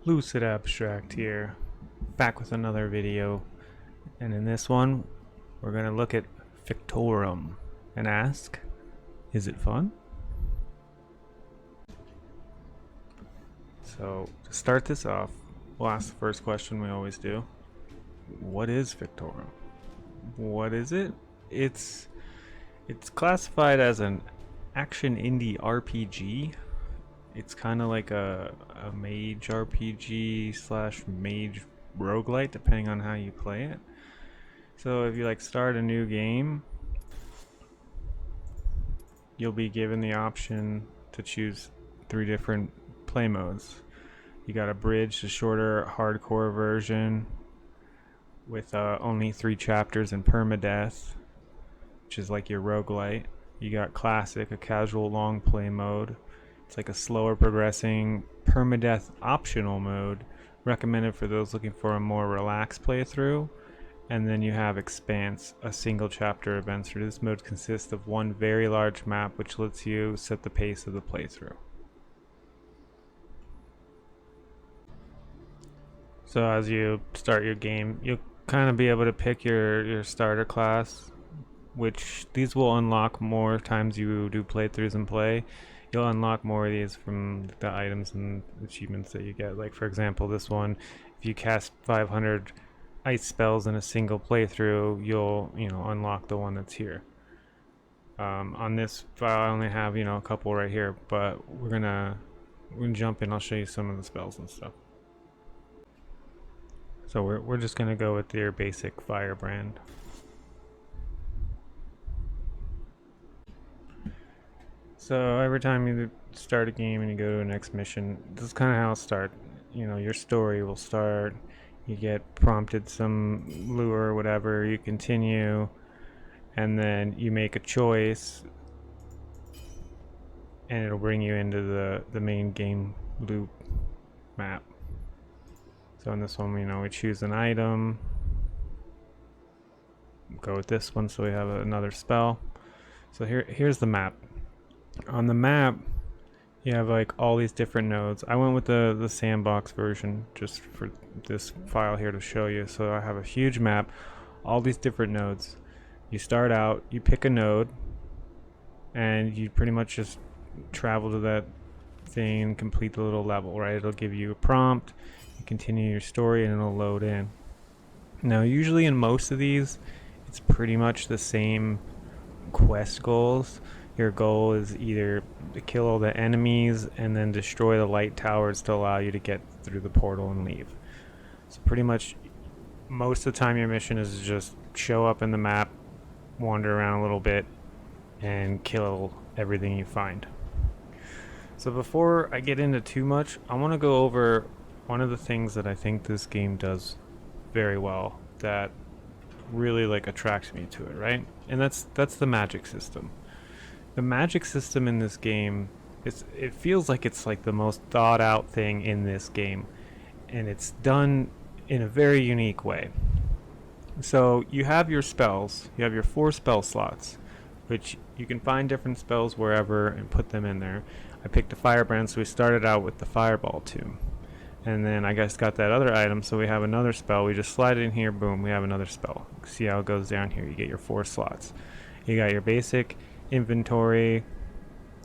LucidAbstract here, back with another video, and in this one we're going to look at Fictorum and ask, is it fun? So to start this off, we'll ask the first question we always do. What is Fictorum? What is it? It's classified as an action indie RPG. It's kind of like a mage RPG slash mage roguelite, depending on how you play it. So if you start a new game, you'll be given the option to choose 3 different play modes. You got a bridge, the shorter hardcore version with only 3 chapters and permadeath, which is like your roguelite. You got classic, a casual long play mode. It's like a slower progressing permadeath optional mode, recommended for those looking for a more relaxed playthrough. And then you have Expanse, a single chapter adventure. This mode consists of one very large map which lets you set the pace of the playthrough. So as you start your game, you'll kind of be able to pick your starter class, which these will unlock more times you do playthroughs and play. You'll unlock more of these from the items and achievements that you get. Like for example, this one, if you cast 500 ice spells in a single playthrough, you'll unlock the one that's here. On this file, I only have a couple right here, but we're gonna jump in. I'll show you some of the spells and stuff. So we're just gonna go with your basic firebrand. So every time you start a game and you go to a next mission, this is kind of how it'll start. Your story will start. You get prompted some lure or whatever. You continue, and then you make a choice, and it'll bring you into the main game loop map. So in this one, we choose an item. Go with this one, so we have another spell. So here's the map. On the map, you have all these different nodes. I went with the sandbox version just for this file here to show you. So I have a huge map, all these different nodes. You start out, you pick a node, and you pretty much just travel to that thing and complete the little level, right? It'll give you a prompt, you continue your story, and it'll load in. Now usually in most of these, it's pretty much the same quest goals. Your goal is either to kill all the enemies and then destroy the light towers to allow you to get through the portal and leave. So pretty much most of the time your mission is to just show up in the map, wander around a little bit, and kill everything you find. So before I get into too much, I want to go over one of the things that I think this game does very well that really attracts me to it, right? And that's the magic system. The magic system in this game, it feels like it's the most thought out thing in this game, and it's done in a very unique way. So you have your spells, you have your 4 spell slots, which you can find different spells wherever and put them in there. I picked a firebrand, so we started out with the fireball tomb, and then I guess got that other item, so we have another spell. We just slide it in here, boom, we have another spell. See how it goes down here. You get your 4 slots. You got your basic inventory.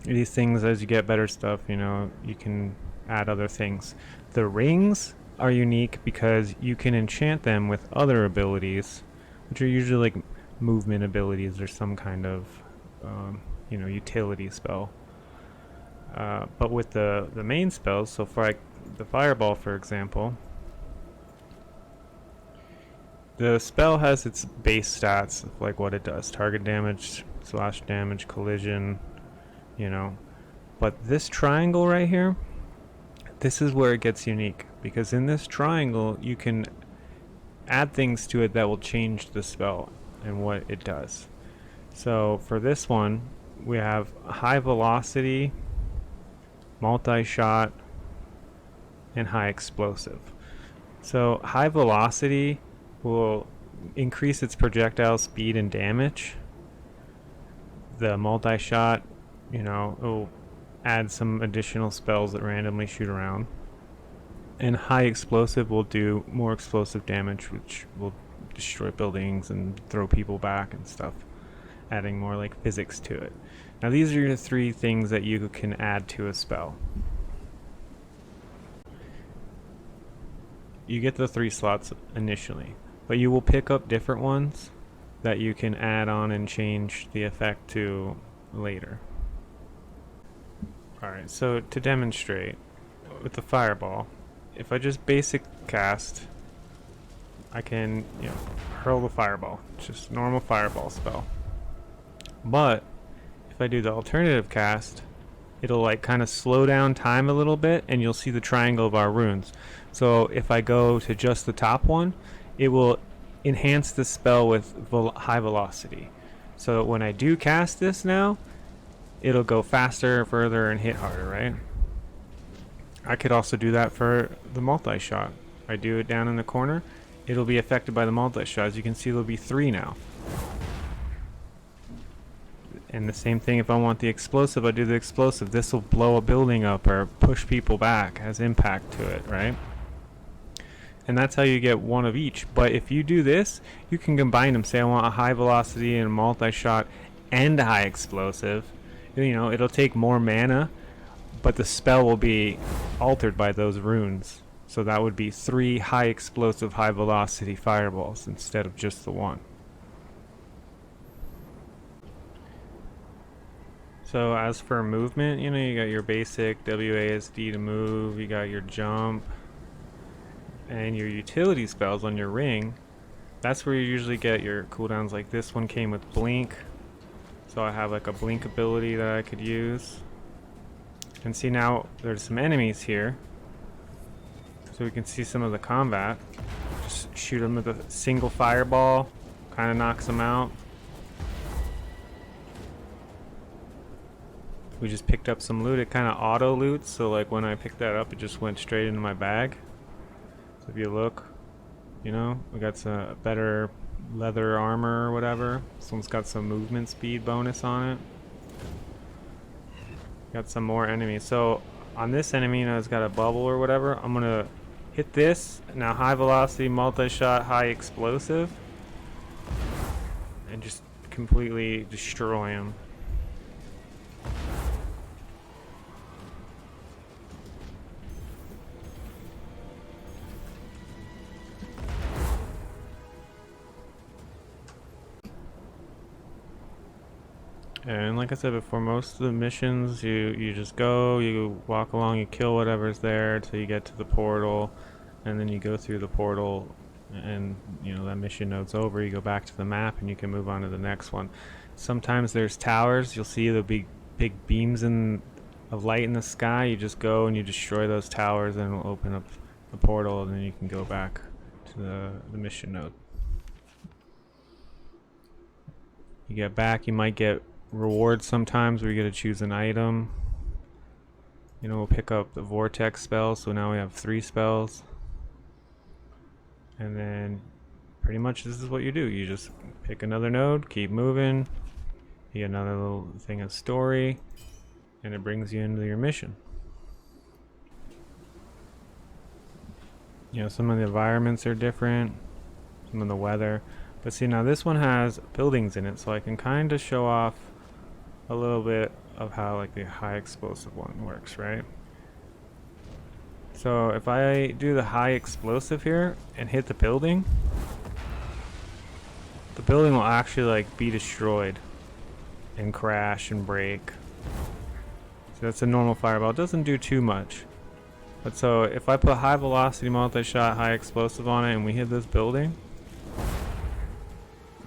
These things, as you get better stuff, you can add other things. The rings are unique because you can enchant them with other abilities, which are usually movement abilities or some kind of utility spell. But with the main spells, so for the fireball, for example, the spell has its base stats of what it does: target damage, slash damage, collision, but this triangle right here, this is where it gets unique, because in this triangle you can add things to it that will change the spell and what it does. So for this one, we have high velocity, multi-shot, and high explosive. So high velocity will increase its projectile speed and damage. The multi-shot, it'll add some additional spells that randomly shoot around. And high explosive will do more explosive damage, which will destroy buildings and throw people back and stuff, adding more like physics to it. Now these are your 3 things that you can add to a spell. You get the 3 slots initially, but you will pick up different ones that you can add on and change the effect to later. Alright, so to demonstrate with the fireball, if I just basic cast, I can, hurl the fireball. It's just normal fireball spell. But if I do the alternative cast, it'll like kind of slow down time a little bit, and you'll see the triangle of our runes. So if I go to just the top one, it will enhance the spell with high velocity. So when I do cast this now, it'll go faster, further, and hit harder, right? I could also do that for the multi-shot. I do it down in the corner, it'll be affected by the multi-shot. As you can see, there'll be 3 now. And the same thing if I want the explosive, I do the explosive. This will blow a building up or push people back, has impact to it, right? And that's how you get one of each. But if you do this, you can combine them. Say I want a high velocity and a multi-shot and a high explosive. It'll take more mana, but the spell will be altered by those runes. So that would be 3 high explosive, high velocity fireballs instead of just the 1. So as for movement, you got your basic WASD to move, you got your jump, and your utility spells on your ring. That's where you usually get your cooldowns. Like this one came with blink, so I have like a blink ability that I could use. And see, now there's some enemies here, so we can see some of the combat. Just shoot them with a single fireball, kind of knocks them out. We just picked up some loot. It kind of auto loots, so like when I picked that up, it just went straight into my bag. So if you look, we got some better leather armor or whatever. This one's got some movement speed bonus on it. Got some more enemies. So on this enemy, it's got a bubble or whatever. I'm gonna hit this. Now high velocity, multi-shot, high explosive, and just completely destroy him. And like I said before, most of the missions, you just go, you walk along, you kill whatever's there till you get to the portal, and then you go through the portal, and that mission node's over. You go back to the map, and you can move on to the next one. Sometimes there's towers. You'll see the big beams of light in the sky. You just go and you destroy those towers, and it'll open up the portal, and then you can go back to the mission node. You get back, you might get rewards sometimes where you get to choose an item. We'll pick up the vortex spell, so now we have 3 spells. And then pretty much this is what you do. You just pick another node, keep moving, you get another little thing of story, and it brings you into your mission. Some of the environments are different, some of the weather. But see, now this one has buildings in it, so I can kind of show off a little bit of how like the high explosive one works, right? So if I do the high explosive here and hit the building will actually like be destroyed and crash and break. So that's a normal fireball. It doesn't do too much. But so if I put high velocity, multi-shot, high explosive on it and we hit this building,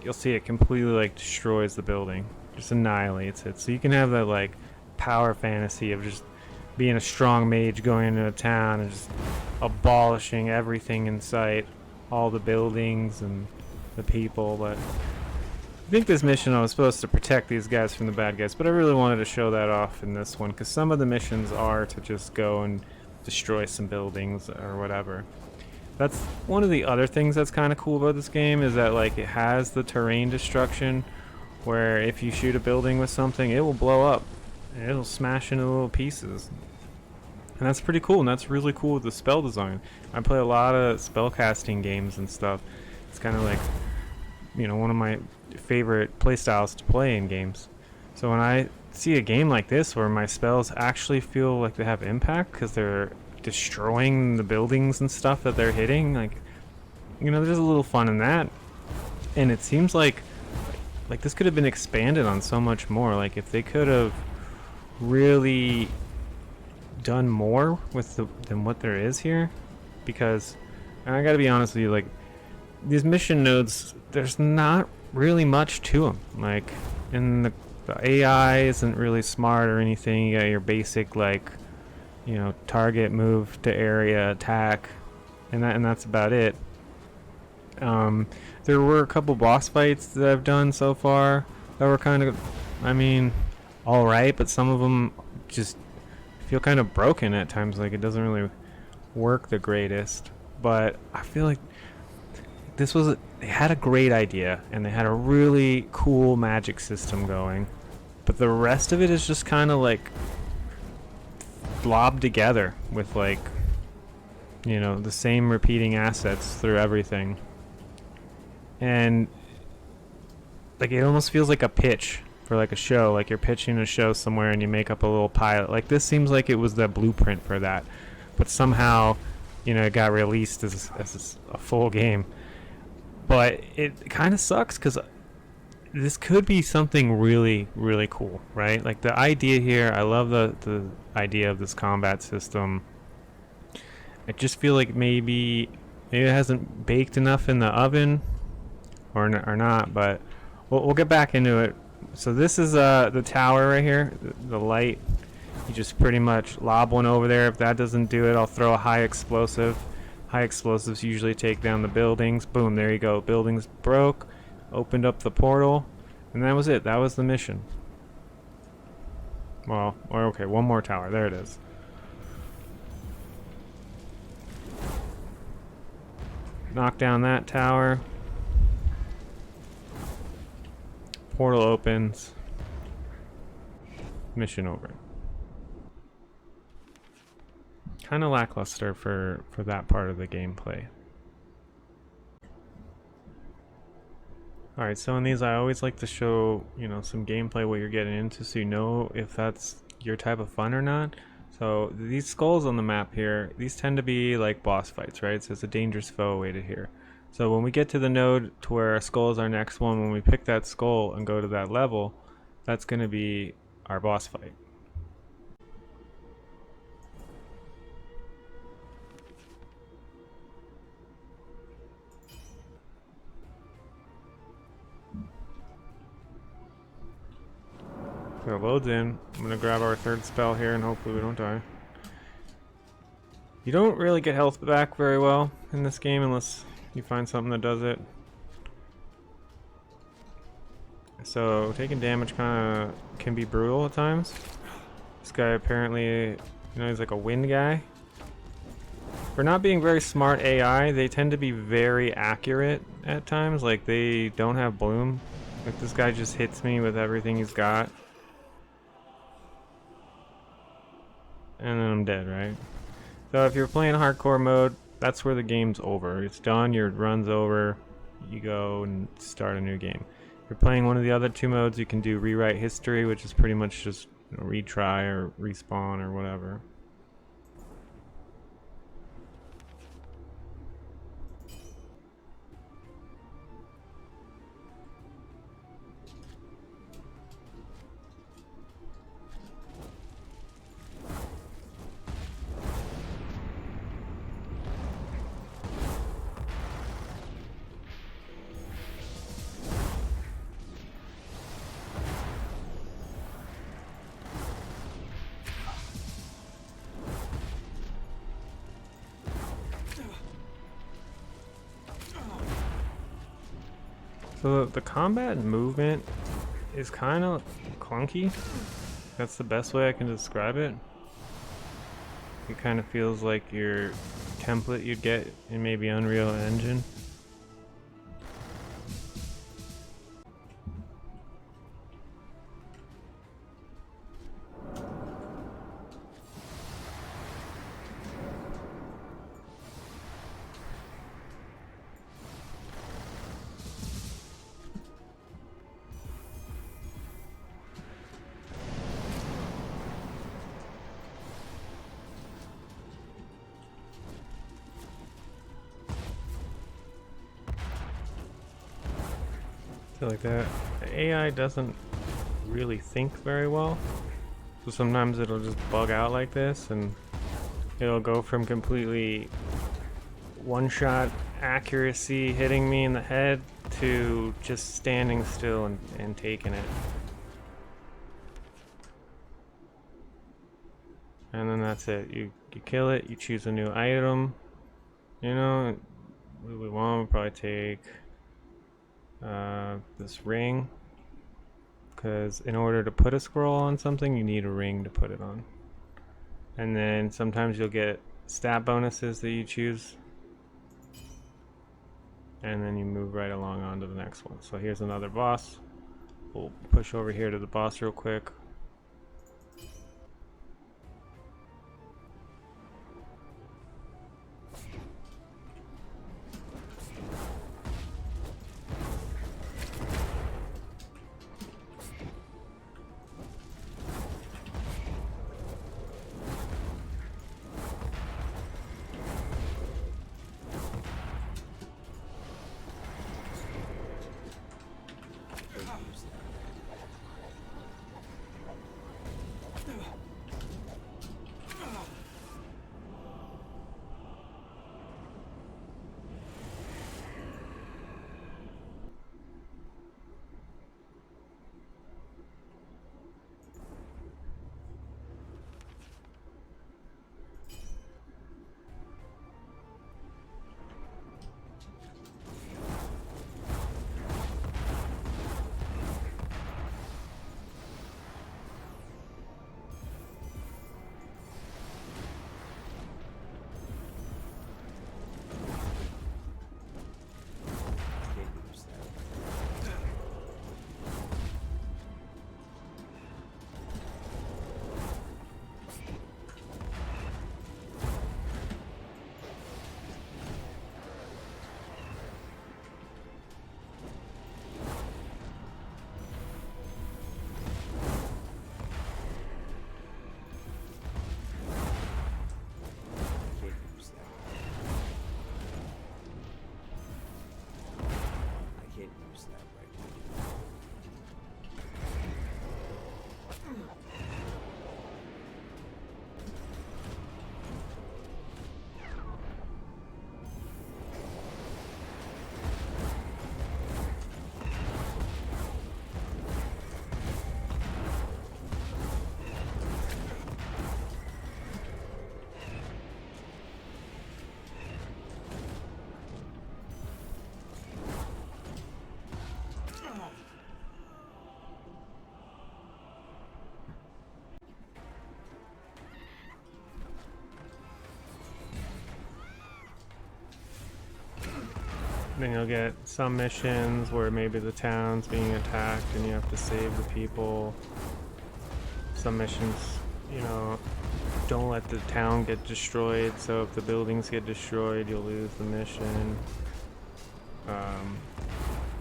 you'll see it completely like destroys the building. Just annihilates it. So you can have that like power fantasy of just being a strong mage going into a town and just abolishing everything in sight, all the buildings and the people. But I think this mission I was supposed to protect these guys from the bad guys, but I really wanted to show that off in this one because some of the missions are to just go and destroy some buildings or whatever. That's one of the other things that's kind of cool about this game, is that like it has the terrain destruction where if you shoot a building with something, it will blow up and it'll smash into little pieces. And that's pretty cool, and that's really cool with the spell design. I play a lot of spellcasting games and stuff. It's kind of like, you know, one of my favorite playstyles to play in games. So when I see a game like this where my spells actually feel like they have impact because they're destroying the buildings and stuff that they're hitting, like, you know, there's a little fun in that. And it seems like this could have been expanded on so much more. Like if they could have really done more with than what there is here, because I gotta be honest with you, like these mission nodes, there's not really much to them. Like, and the AI isn't really smart or anything. You got your basic, like, you know, target, move to area, attack, and that's about it. There were a couple boss fights that I've done so far that were kind of, I mean, all right, but some of them just feel kind of broken at times. Like it doesn't really work the greatest. But I feel like they had a great idea and they had a really cool magic system going, but the rest of it is just kind of like blobbed together with, like, you know, the same repeating assets through everything. And like it almost feels like a pitch for like a show, like you're pitching a show somewhere and you make up a little pilot. Like this seems like it was the blueprint for that, but somehow, you know, it got released as a full game. But it kind of sucks because this could be something really, really cool, right? Like the idea here, I love the idea of this combat system. I just feel like maybe it hasn't baked enough in the oven, or not, but we'll get back into it. So this is the tower right here, the light. You just pretty much lob one over there. If that doesn't do it, I'll throw a high explosive. High explosives usually take down the buildings. Boom, there you go. Buildings broke, opened up the portal, and that was it. That was the mission. Well, or okay, one more tower. There it is. Knock down that tower. Portal opens. Mission over. Kind of lackluster for that part of the gameplay. Alright, so in these I always like to show, you know, some gameplay, what you're getting into, so you know if that's your type of fun or not. So these skulls on the map here, these tend to be like boss fights, right? So it's a dangerous foe awaited here. So when we get to the node to where our skull is our next one, when we pick that skull and go to that level, that's going to be our boss fight. So it loads in. I'm going to grab our third spell here and hopefully we don't die. You don't really get health back very well in this game unless you find something that does it. So taking damage kind of can be brutal at times. This guy apparently, you know, he's like a wind guy. For not being very smart AI, they tend to be very accurate at times. Like they don't have bloom. Like this guy just hits me with everything he's got. And then I'm dead, right? So if you're playing hardcore mode, that's where the game's over. It's done, your run's over, you go and start a new game. If you're playing one of the other two modes, you can do rewrite history, which is pretty much just, you know, retry or respawn or whatever. So the combat and movement is kind of clunky. That's the best way I can describe it. It kind of feels like your template you'd get in maybe Unreal Engine. So like that, the AI doesn't really think very well. So sometimes it'll just bug out like this, and it'll go from completely one-shot accuracy hitting me in the head to just standing still and taking it. And then that's it. You kill it, you choose a new item. You know, what we want, we'll probably take this ring. Because in order to put a scroll on something, you need a ring to put it on. And then sometimes you'll get stat bonuses that you choose. And then you move right along on to the next one. So here's another boss. We'll push over here to the boss real quick. Then you'll get some missions where maybe the town's being attacked and you have to save the people. Some missions, you know, don't let the town get destroyed, so if the buildings get destroyed, you'll lose the mission.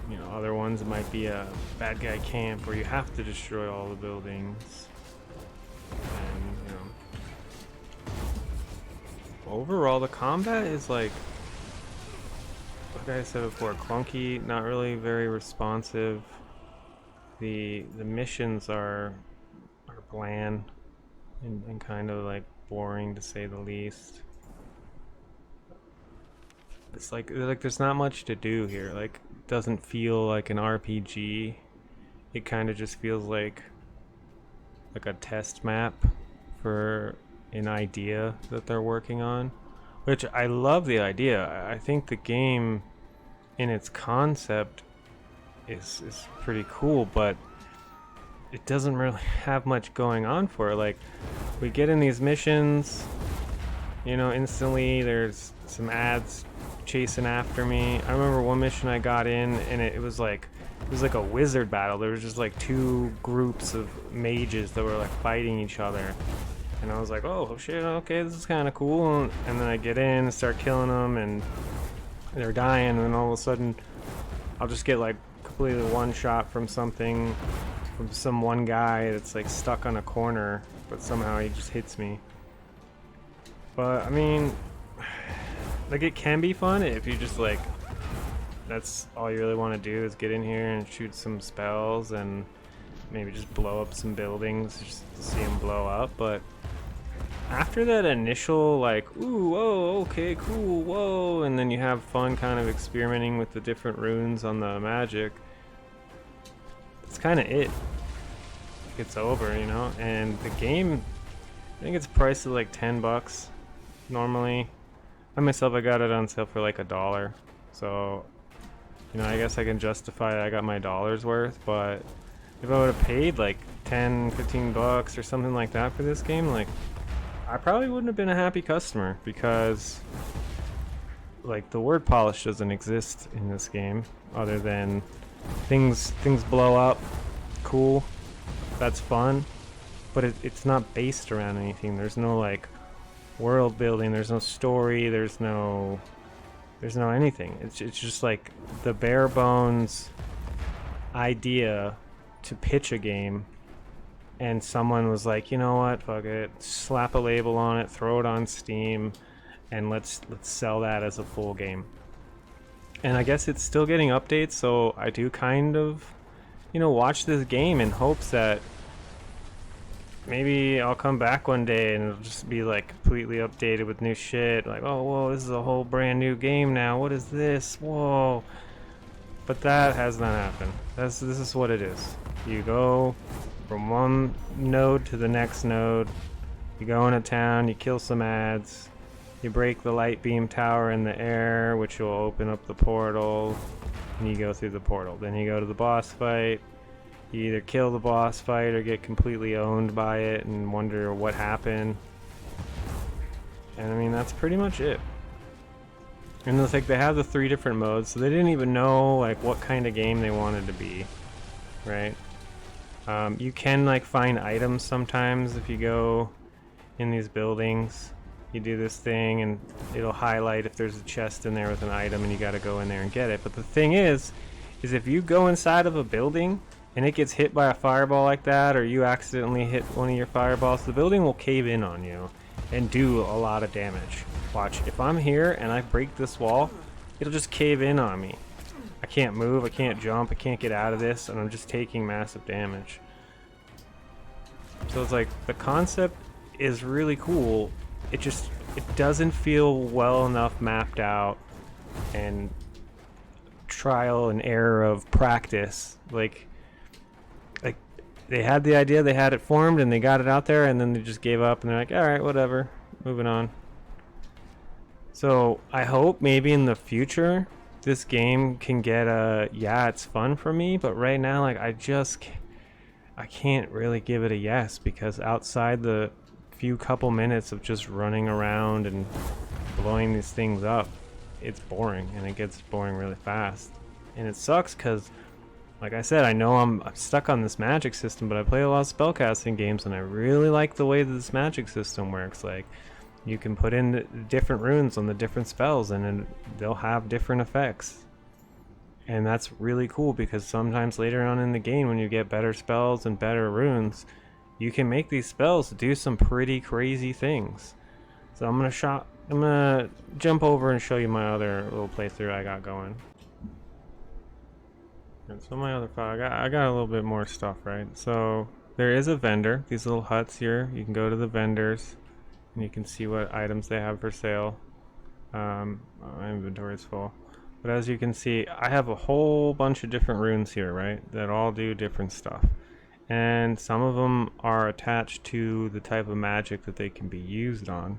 You know, other ones might be a bad guy camp where you have to destroy all the buildings. And, you know, overall the combat is like I said before, clunky, not really very responsive. The missions are bland and kind of like boring to say the least. It's like there's not much to do here. Like, it doesn't feel like an RPG. It kind of just feels like a test map for an idea that they're working on, which I love the idea. I think the game in its concept is pretty cool, but it doesn't really have much going on for it. Like, we get in these missions, you know, instantly there's some ads chasing after me. I remember one mission I got in and it was like a wizard battle. There was just like two groups of mages that were like fighting each other, and I was like, oh shit, okay, this is kind of cool. And then I get in and start killing them and they're dying, and then all of a sudden I'll just get like completely one shot from something, from some one guy that's like stuck on a corner, but somehow he just hits me. But I mean, like, it can be fun if you just like that's all you really want to do is get in here and shoot some spells and maybe just blow up some buildings just to see them blow up. But after that initial like, ooh, whoa, okay, cool, whoa, and then you have fun kind of experimenting with the different runes on the magic, it's kind of it. It's over, you know. And the game, I think it's priced at like $10 normally. I myself, I got it on sale for like $1, so you know, I guess I can justify that I got my dollar's worth. But if I would have paid like 10, $15 or something like that for this game, like, I probably wouldn't have been a happy customer, because like the word polish doesn't exist in this game other than things blow up, cool, that's fun, but it's not based around anything. There's no like world building, there's no story, there's no anything. It's just like the bare bones idea to pitch a game, and someone was like, you know what, fuck it, slap a label on it, throw it on Steam, and let's sell that as a full game. And I guess it's still getting updates, so I do kind of, you know, watch this game in hopes that maybe I'll come back one day and it'll just be like completely updated with new shit, like, oh whoa, this is a whole brand new game now, what is this, whoa. But that has not happened. This is what it is. You go from one node to the next node, you go into town, you kill some ads, you break the light beam tower in the air, which will open up the portal, and you go through the portal. Then you go to the boss fight, you either kill the boss fight or get completely owned by it and wonder what happened. And I mean, that's pretty much it. And it's like they have the 3 different modes, so they didn't even know like what kind of game they wanted to be, right? You can like find items sometimes if you go in these buildings. You do this thing and it'll highlight if there's a chest in there with an item and you gotta go in there and get it. But the thing is if you go inside of a building and it gets hit by a fireball like that, or you accidentally hit one of your fireballs, the building will cave in on you and do a lot of damage. Watch, if I'm here and I break this wall, it'll just cave in on me. I can't move, I can't jump, I can't get out of this, and I'm just taking massive damage. So it's like, the concept is really cool, it doesn't feel well enough mapped out and trial and error of practice. Like they had the idea, they had it formed, and they got it out there, and then they just gave up, and they're like, alright, whatever, moving on. So I hope maybe in the future this game can get a, yeah, it's fun for me, but right now, like, I can't really give it a yes, because outside the few couple minutes of just running around and blowing these things up, it's boring, and it gets boring really fast. And it sucks because, like I said, I know I'm stuck on this magic system, but I play a lot of spellcasting games, and I really like the way that this magic system works. Like, you can put in the different runes on the different spells, and then they'll have different effects. And that's really cool, because sometimes later on in the game, when you get better spells and better runes, you can make these spells do some pretty crazy things. So I'm gonna jump over and show you my other little playthrough I got going. And so my other file, I got a little bit more stuff, right? So there is a vendor, these little huts here. You can go to the vendors and you can see what items they have for sale. My inventory is full. But as you can see, I have a whole bunch of different runes here, right? That all do different stuff. And some of them are attached to the type of magic that they can be used on.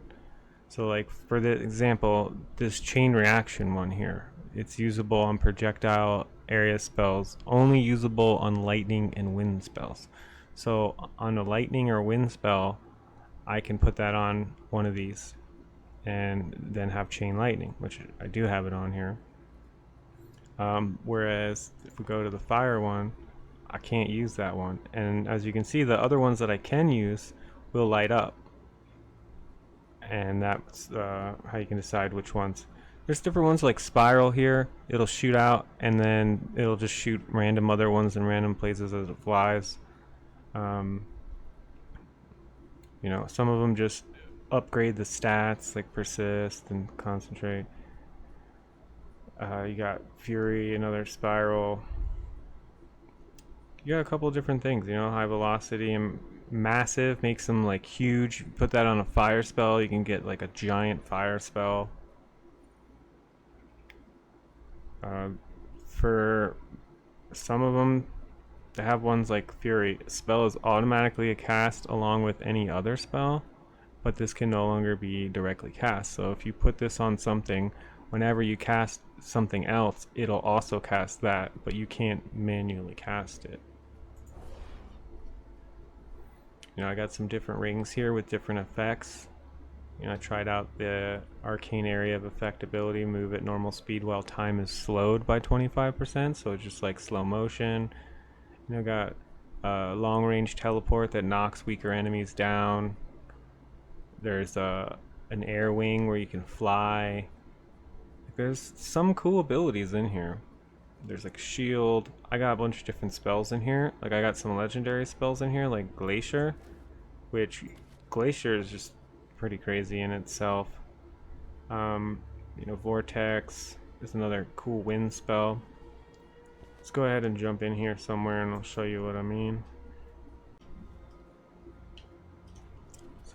So like, for the example, this chain reaction one here, it's usable on projectile area spells, only usable on lightning and wind spells. So on a lightning or wind spell, I can put that on one of these and then have chain lightning, which I do have it on here. Whereas if we go to the fire one, I can't use that one. And as you can see, the other ones that I can use will light up. And that's how you can decide which ones. There's different ones like Spiral here. It'll shoot out and then it'll just shoot random other ones in random places as it flies. You know, some of them just upgrade the stats like Persist and Concentrate. You got Fury, another Spiral. You got a couple different things, you know, high velocity and massive makes them like huge. Put that on a fire spell, you can get like a giant fire spell. For some of them, they have ones like Fury. Spell is automatically a cast along with any other spell, but this can no longer be directly cast. So if you put this on something, whenever you cast something else, it'll also cast that, but you can't manually cast it. You know, I got some different rings here with different effects. You know, I tried out the arcane area of effect ability, move at normal speed while time is slowed by 25%, so it's just like slow motion. You know, got a long range teleport that knocks weaker enemies down. There's an air wing where you can fly. There's some cool abilities in here. There's like shield. I got a bunch of different spells in here. Like I got some legendary spells in here, like Glacier, which Glacier is just pretty crazy in itself. You know, Vortex is another cool wind spell. Let's go ahead and jump in here somewhere and I'll show you what I mean.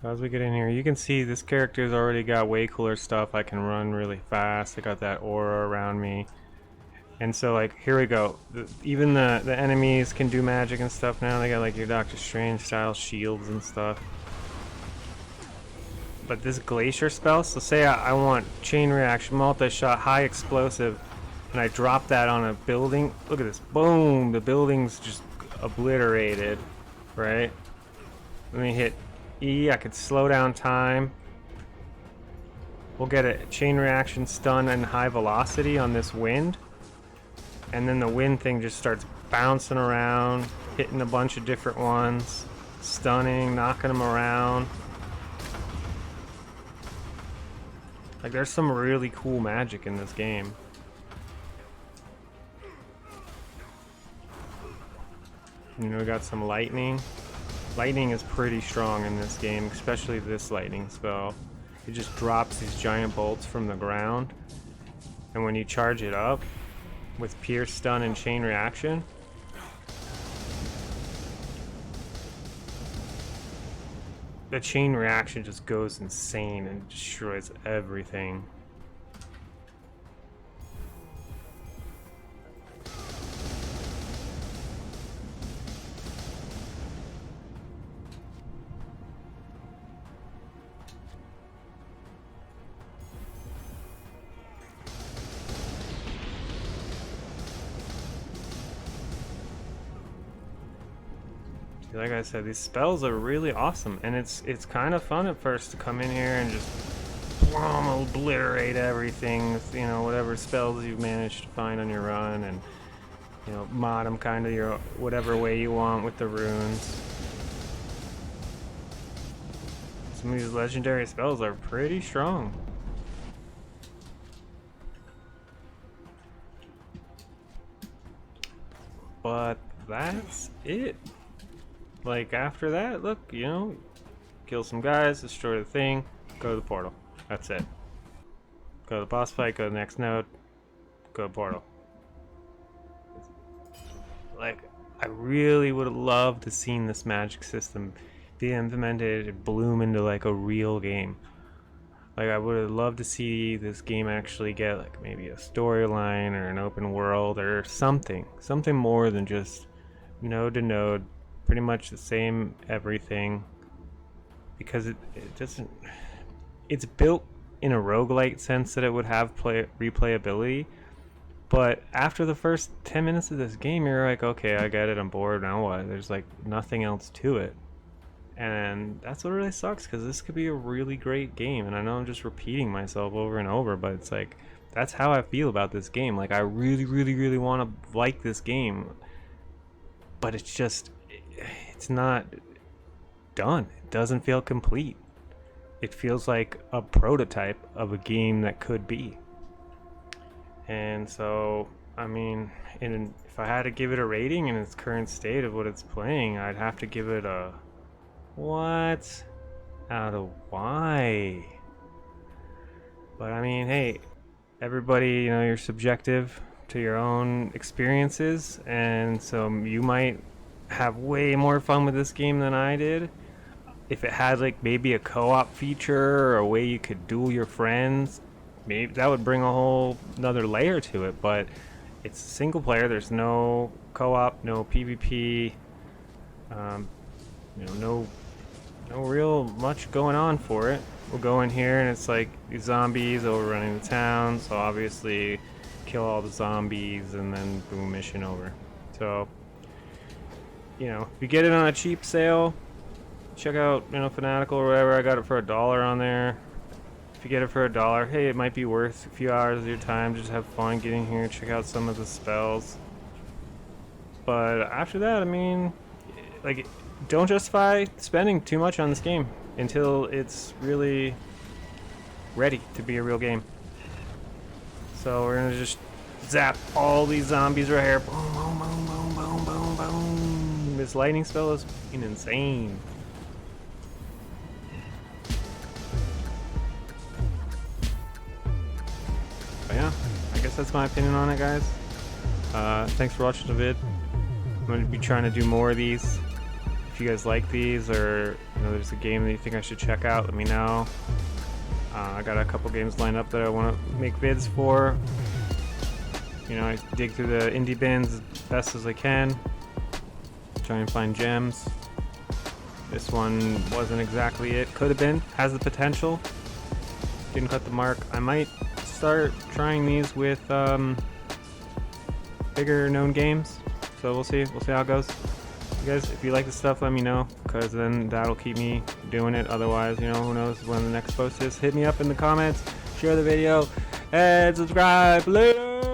So as we get in here, you can see this character's already got way cooler stuff. I can run really fast. I got that aura around me. And so like, here we go. Even the enemies can do magic and stuff now. They got like your Doctor Strange style shields and stuff. But this Glacier spell, so say I want chain reaction, multi-shot, high explosive, and I drop that on a building. Look at this, boom, the building's just obliterated, right? Let me hit E, I could slow down time. We'll get a chain reaction stun and high velocity on this wind. And then the wind thing just starts bouncing around, hitting a bunch of different ones, stunning, knocking them around. Like, there's some really cool magic in this game. You know, we got some lightning. Lightning is pretty strong in this game, especially this lightning spell. It just drops these giant bolts from the ground. And when you charge it up with Pierce, Stun, and Chain Reaction, the chain reaction just goes insane and destroys everything. Like I said, these spells are really awesome, and it's kind of fun at first to come in here and just obliterate everything with, you know, whatever spells you've managed to find on your run, and, you know, mod them kind of your whatever way you want with the runes. Some of these legendary spells are pretty strong. But that's it. Like, after that, look, you know, kill some guys, destroy the thing, go to the portal. That's it. Go to the boss fight, go to the next node, go to the portal. Like, I really would have loved to seen this magic system be implemented and bloom into like a real game. Like, I would have loved to see this game actually get like maybe a storyline or an open world or something more than just node to node, pretty much the same everything, because it doesn't, it's built in a roguelite sense that it would have replayability, but after the first 10 minutes of this game you're like, okay, I get it, I'm bored, now what? There's like nothing else to it. And that's what really sucks, because this could be a really great game, and I know I'm just repeating myself over and over, but it's like, that's how I feel about this game. Like, I really want to like this game, but it's just, it's not done. It doesn't feel complete. It feels like a prototype of a game that could be. And so, I mean, if I had to give it a rating in its current state of what it's playing, I'd have to give it a what out of why. But I mean, hey, everybody, you're subjective to your own experiences, and so you might have way more fun with this game than I did. If it had like maybe a co-op feature or a way you could duel your friends, maybe that would bring a whole another layer to it. But it's single player. There's no co-op, no PvP, no real much going on for it. We'll go in here and it's like these zombies overrunning the town, so obviously kill all the zombies and then boom, mission over. So if you get it on a cheap sale, check out Fanatical or whatever. I got it for $1 on there. If you get it for $1, hey, it might be worth a few hours of your time. Just have fun getting here, check out some of the spells. But after that, I mean, like, don't justify spending too much on this game until it's really ready to be a real game. So we're gonna just zap all these zombies right here. Boom, boom, boom, boom, boom, boom, boom. This lightning spell is fucking insane. But yeah, I guess that's my opinion on it, guys. Thanks for watching the vid. I'm going to be trying to do more of these. If you guys like these, or there's a game that you think I should check out, let me know. I got a couple games lined up that I want to make vids for. I dig through the indie bins as best as I can, try and find gems. This one wasn't exactly it. Could have been. Has the potential. Didn't cut the mark. I might start trying these with bigger known games. So we'll see how it goes. You guys, if you like this stuff, let me know, because then that'll keep me doing it. Otherwise, who knows when the next post is. Hit me up in the comments, share the video, and subscribe. Later!